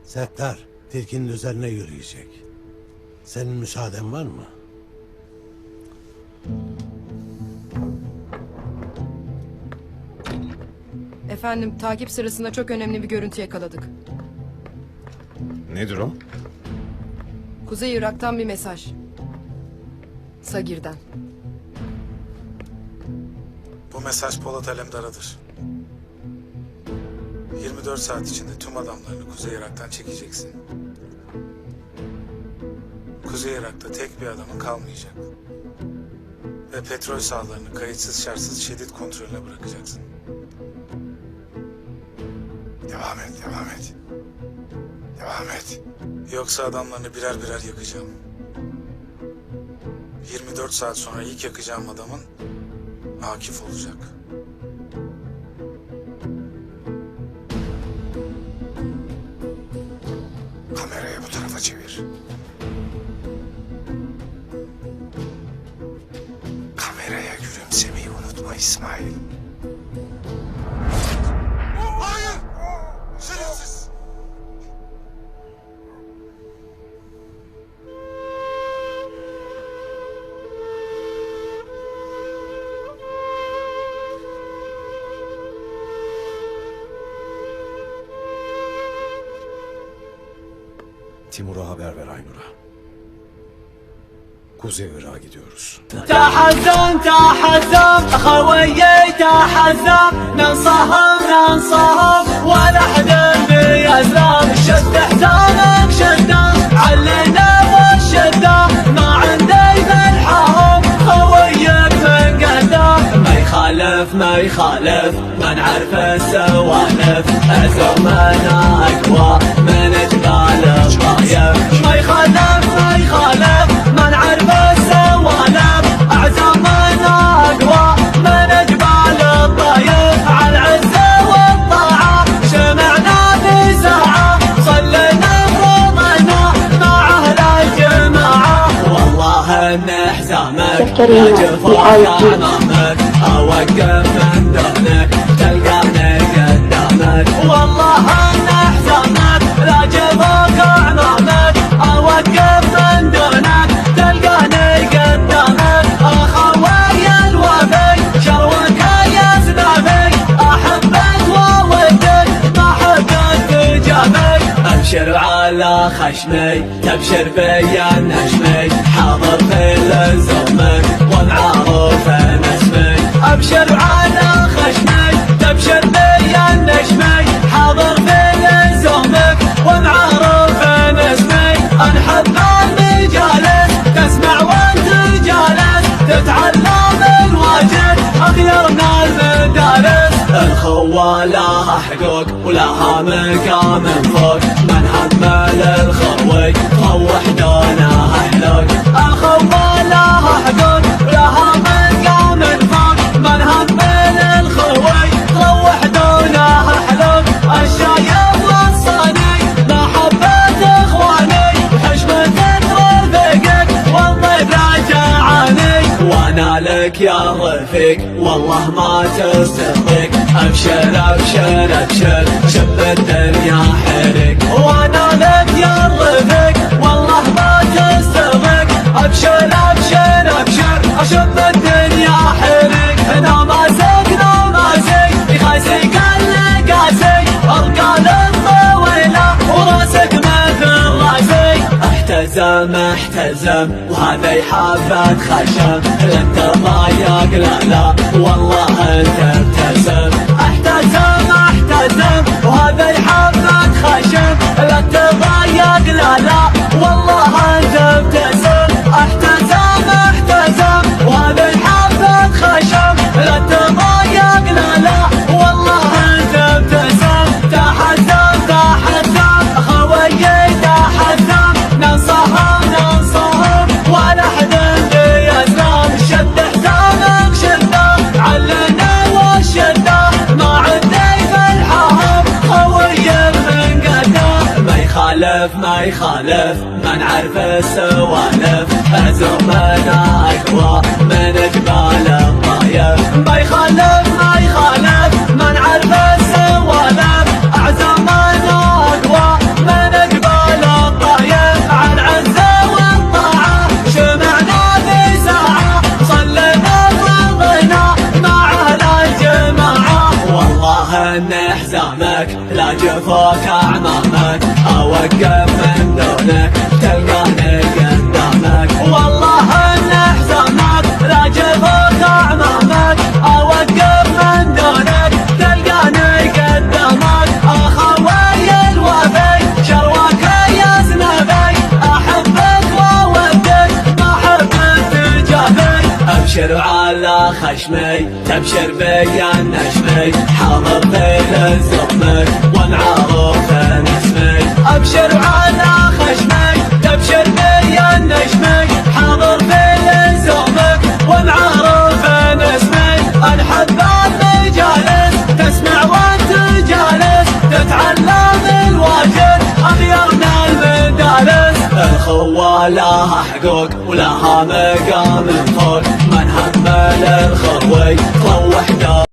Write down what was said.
Settar, tilkinin üzerine yürüyecek. Senin müsaaden var mı? Efendim, takip sırasında çok önemli bir görüntü yakaladık. Nedir o? Kuzey Irak'tan bir mesaj. Sagir'den. Bu mesaj Polat Alemdar'adır. 24 saat içinde tüm adamlarını Kuzey Irak'tan çekeceksin. Kuzey Irak'ta tek bir adamın kalmayacak. Ve petrol sahalarını kayıtsız şartsız şiddet kontrolüne bırakacaksın. Devam et, devam et. Devam et. Yoksa adamlarını birer birer yakacağım. 24 saat sonra ilk yakacağım adamın Akif olacak. Kamerayı bu tarafa çevir. Kameraya gülümsemeyi unutma İsmail. Hayır! Şerefsiz! Timur'a haber ver Aynur'a. Kuzey Irak'a gidiyoruz. تحزن خويي تحزن ننصهم ولا حدا بيزلم شد حزامك شده علينا والشده ما عندي ملحهم خويك من قدام ما يخالف ما نعرف السوالف عزومنا اقوى من جبال الطايف ما يخالف ما نعرف السوالف اعزامنا اقوى من جبال الطايف على العزه والطاعه شمعنا بساعه صلينا فرضنا مع اهل الجماعه والله ان حزامك يا جفاك امامك اوقف من دونك تلقاني قدامك والله ان حزامك لا جفاك امامك اوقف من دونك تلقاني قدامك اخوي الوفي شروك يا سنافي احبك وودك ما حبك تجابك ابشر على خشمي تبشر بيا نجمي حاضر في لزومك ومعروف اسمي ابشر على خشمي تبشر بيا نجمي حاضر في لزومك ومعروف اسمي انحب المجالس تسمع وانت جالس تتعلم الواجد اغيرنا المدارس الخوة لها حقوق ولها مقام فوق من همل الخوي خوح دونها حلوق الخوة لها حقوق ولها مقام فوق من همل الخوي خوح دونها حلوق الشايب والصاني محبة اخواني حشمة رفيقك والله راجعاني وانا لك يا رفيق والله ما تصدق ابشر ابشر ابشر شب الدنيا حرق وانا لك يا رفيق والله ما تصدق ابشر ابشر ابشر اشب الدنيا حرق نمازك يخايسك اللقاسي ارقال الطويله وراسك مثل راسي احتزم وهذا يحبك خشم لن تضايق لا والله انت ابتسم احتزم وهذا يحبك خشم لن تضايق لا والله انت ابتسم احتزم وهذا يحبك خشم لن تضايق لا والله انت ابتسم تحزم خويي تحزم ننصهم ولا حدا بيزلم شد حزامك شده علنا والشده ما عندي ملحهم خويك من قدام ما يخالف ما نعرف السوالف عزومنا اقوى من جبال الطايف ما يخالف ما نعرف السوالف اعزامنا اقوى من حزامك لا جفوك أعمامك أوقف من دونك تلقاني قدامك والله إن حزامك لا جفوك أعمامك أوقف من دونك تلقاني قدامك أخوي الوفي شرواك يا زنبي أحبك وأودك ما حبك تجافي أبشر على خشمي تبشر بي النشمي حاضر في الزمك وانعرف اسمي أبشر على خشمي تبشر بي النشمي حاضر في الزمك وانعرف اسمي الحباب جالس تسمع وانت جالس تتعلم الواجب أغيرنا المدارس الخوة لها حقوق ولها مقام فوق من همل الخوي طوح